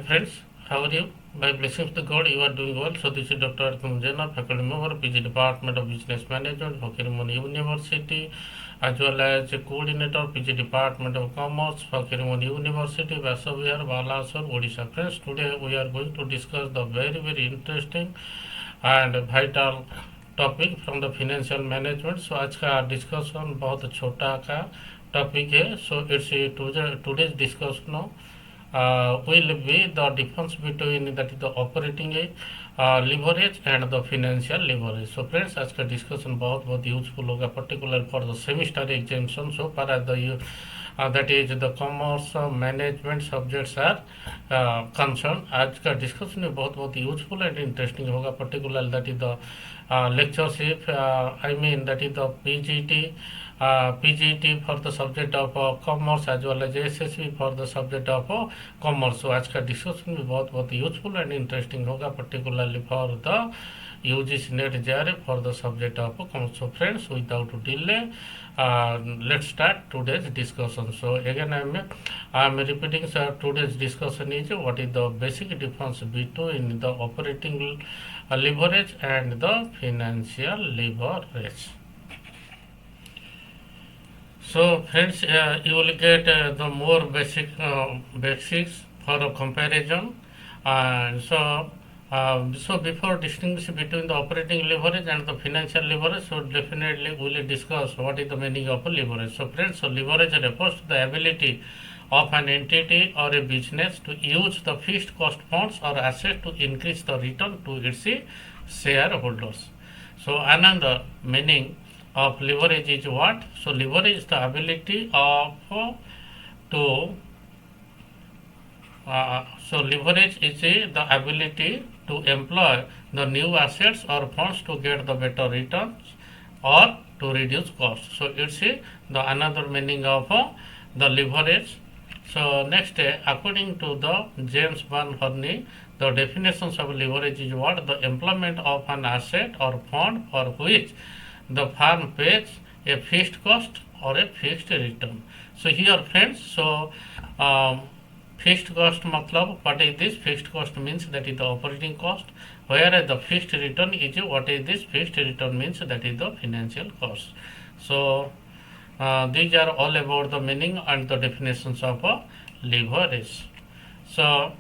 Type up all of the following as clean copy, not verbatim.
friends, how are you? By blessings of God, you are doing well. So this is Dr. A B JENA, faculty member, PG Department of Business Management, Fakirimon University, as well as coordinator, PG Department of Commerce, Fakirimon University, Vasavihar, Balasore, Odisha. Friends, today we are going to discuss the very interesting and vital topic from the financial management. So आज का discussion बहुत छोटा का topic है. So it's today's discussion will be the difference between that is the operating leverage and the financial leverage. So friends, आज का discussion बहुत useful होगा, particular for the semester examination. So पर that is the commerce management subjects are concerned. आज का discussion भी बहुत useful and interesting होगा, particular that is the lectureship, I mean that is the PGT for the subject of commerce as well as SSB for the subject of commerce. So आज का discussion भी बहुत useful and interesting होगा, particularly for the UGC net JRA for the subject of commerce. So friends, without delay, let's start today's discussion. So again I am repeating, sir, today's discussion is what is the basic difference between the operating leverage and the financial leverage. So friends, you will get the more basics for a comparison. So before distinguishing between the operating leverage and the financial leverage, so definitely we will discuss what is the meaning of a leverage. So friends, so leverage refers to the ability of an entity or a business to use the fixed cost funds or assets to increase the return to its shareholders. So another meaning of leverage is what? So leverage is the ability of leverage is the ability to employ the new assets or funds to get the better returns or to reduce costs. So it's the another meaning of the leverage. So next, according to the James Van Horney, the definitions of leverage is what? The employment of an asset or fund for which the firm pays a fixed cost or a fixed return. So here friends, so fixed cost matlab, what is this? Fixed cost means that is the operating cost, whereas the fixed return is what is this? Fixed return means that is the financial cost. So these are all about the meaning and the definitions of leverage. So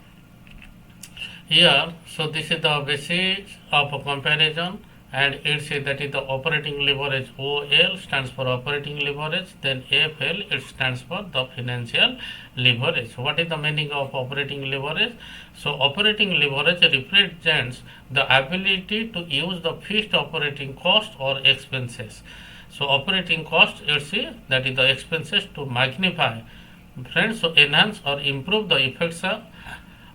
here, so this is the basis of a comparison, and it says that is the operating leverage. OL stands for operating leverage, then FL it stands for the financial leverage. What is the meaning of operating leverage? So operating leverage represents the ability to use the fixed operating cost or expenses. So operating cost, it's that is the expenses to magnify, friends, so enhance or improve the effects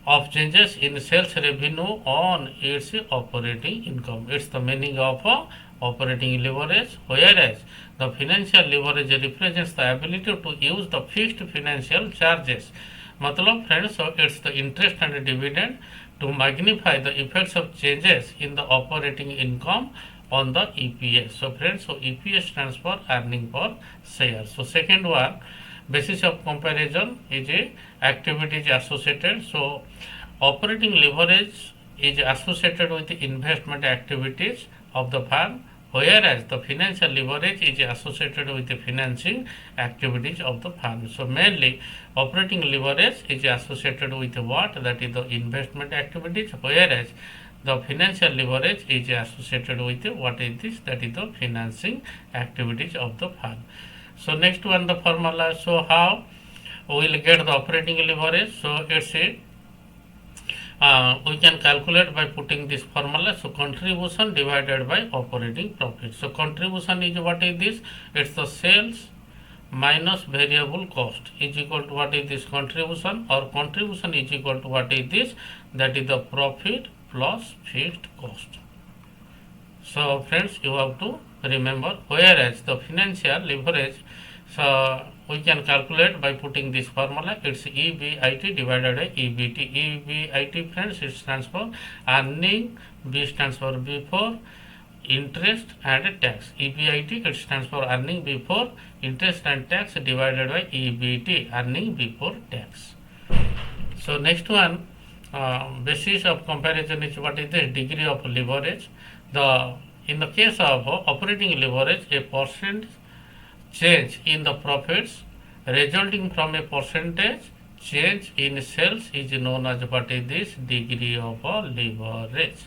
of changes in sales revenue on its operating income. It's the meaning of operating leverage, whereas the financial leverage represents the ability to use the fixed financial charges. Matlab friends, so it's the interest and dividend to magnify the effects of changes in the operating income on the EPS. So friends, so EPS stands for earning per share. So second one, basis of comparison is a activities associated. So operating leverage is associated with the investment activities of the firm, whereas the financial leverage is associated with the financing activities of the firm. So mainly operating leverage is associated with what? That is the investment activities, whereas the financial leverage is associated with what is this? That is the financing activities of the firm. So next one, the formula. So how we will get the operating leverage? So it's we can calculate by putting this formula. So contribution divided by operating profit. So contribution is what is this? It's the sales minus variable cost is equal to what is this? Contribution, or contribution is equal to what is this? That is the profit plus fixed cost. So friends, you have to remember, whereas the financial leverage, so we can calculate by putting this formula. It's EBIT divided by EBT. EBIT friends, it stands for earning, B stands for before interest and tax. EBIT, it stands for earning before interest and tax divided by EBT, earning before tax. So next one, basis of comparison is what is the degree of leverage. In the case of operating leverage, a percent change in the profits resulting from a percentage change in sales is known as what is this degree of leverage,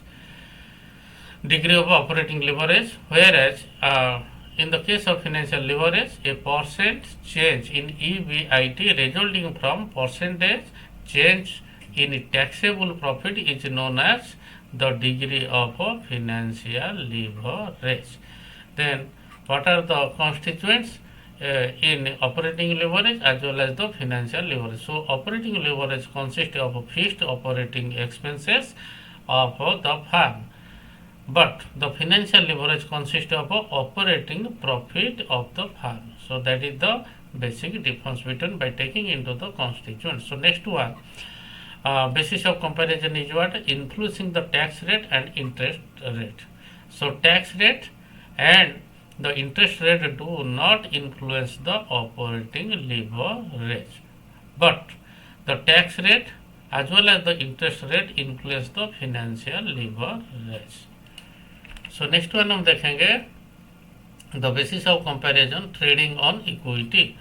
degree of operating leverage. Whereas in the case of financial leverage, a percent change in EBIT resulting from percentage change in taxable profit is known as the degree of financial leverage. Then what are the constituents in operating leverage as well as the financial leverage? So operating leverage consists of fixed operating expenses of the firm, but the financial leverage consists of operating profit of the firm. So that is the basic difference between by taking into the constituents. So next one, basis of comparison is what? Influencing the tax rate and interest rate. So tax rate and the interest rate do not influence the operating leverage, but the tax rate as well as the interest rate influence the financial leverage. So next one हम देखेंगे the basis of comparison trading on equity.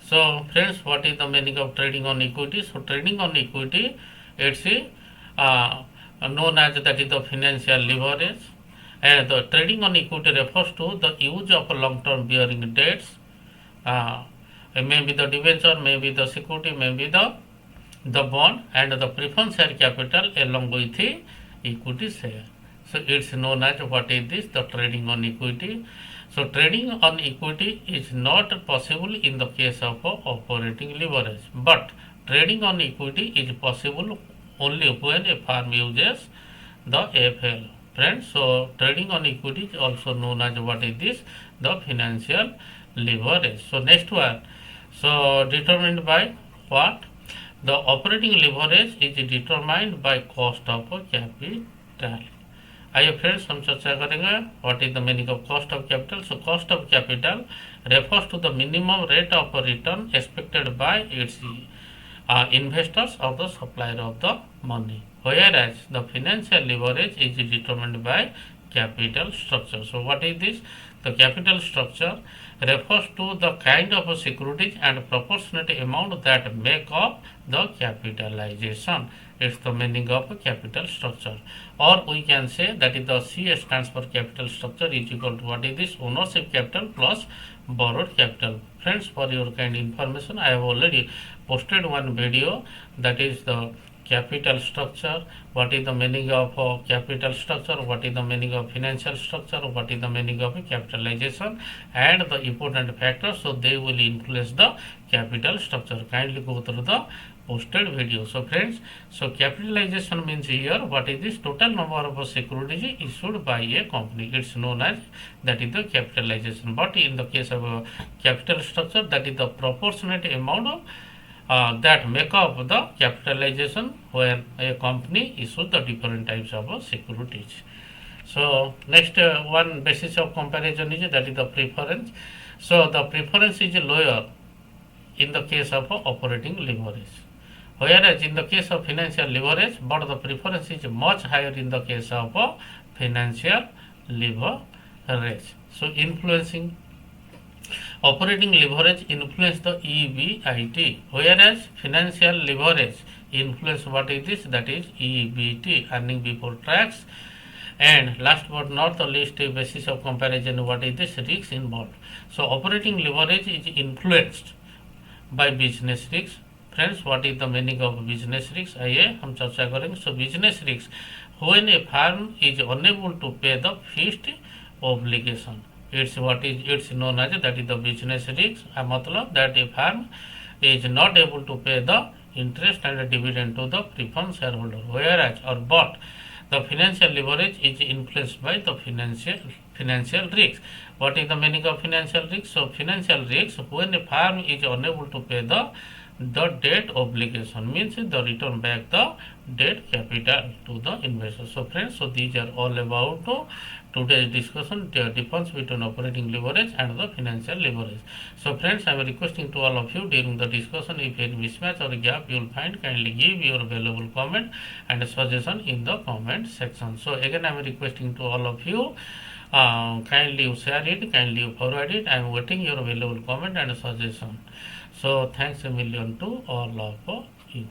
So friends, what is the meaning of trading on equity? So trading on equity, it's known as that is the financial leverage, and the trading on equity refers to the use of long-term bearing debts, maybe the debenture, maybe the security, maybe the bond, and the preference share capital along with the equity share. So it's known as what is this, the trading on equity. So trading on equity is not possible in the case of operating leverage, but trading on equity is possible only when a firm uses the FL. Friends, so trading on equity is also known as what is this, the financial leverage. So next one, so determined by what? The operating leverage is determined by cost of capital. आइए friends हम चर्चा करेंगे what is the meaning of cost of capital. So cost of capital refers to the minimum rate of return expected by its investors or the supplier of the money, whereas the financial leverage is determined by capital structure. So what is this? The capital structure refers to the kind of securities and proportionate amount that make up the capitalization. It's the meaning of capital structure, or we can say that is the C stands for capital structure is equal to what is this, ownership capital plus borrowed capital. Friends, for your kind information, I have already posted one video that is the capital structure, what is the meaning of capital structure, what is the meaning of financial structure, what is the meaning of capitalization, and the important factors, so they will influence the capital structure. Kindly go through the posted video. So friends, so capitalization means here what is this, total number of securities issued by a company, it's known as that is the capitalization. But in the case of capital structure, that is the proportionate amount of that make up the capitalization when a company issues the different types of securities. So next one basis of comparison is that is the preference. So the preference is lower in the case of operating leverage, whereas in the case of financial leverage, but the preference is much higher in the case of financial leverage. So influencing operating leverage influence the EBIT, whereas financial leverage influence what is this, that is EBT, earning before tax. And last but not the least basis of comparison, what is this, risks involved. So operating leverage is influenced by business risks. Friends, what is the meaning of business risks? आइए हम चर्चा करेंगे. So business risks, when a firm is unable to pay the fixed obligation, it's known as that is the business risks. मतलब that a firm is not able to pay the interest and dividend to the preferred shareholder, whereas or but the financial leverage is influenced by the financial risks. What is the meaning of financial risks? So financial risks, when a firm is unable to pay the the debt obligation, means the return back the debt capital to the investor. So friends, so these are all about today's discussion, the difference between operating leverage and the financial leverage. So friends, I am requesting to all of you during the discussion, if any mismatch or gap you will find, kindly give your valuable comment and suggestion in the comment section. So again, I am requesting to all of you, kindly you share it, kindly you forward it. I am waiting your valuable comment and suggestion. So thanks a million to all of you.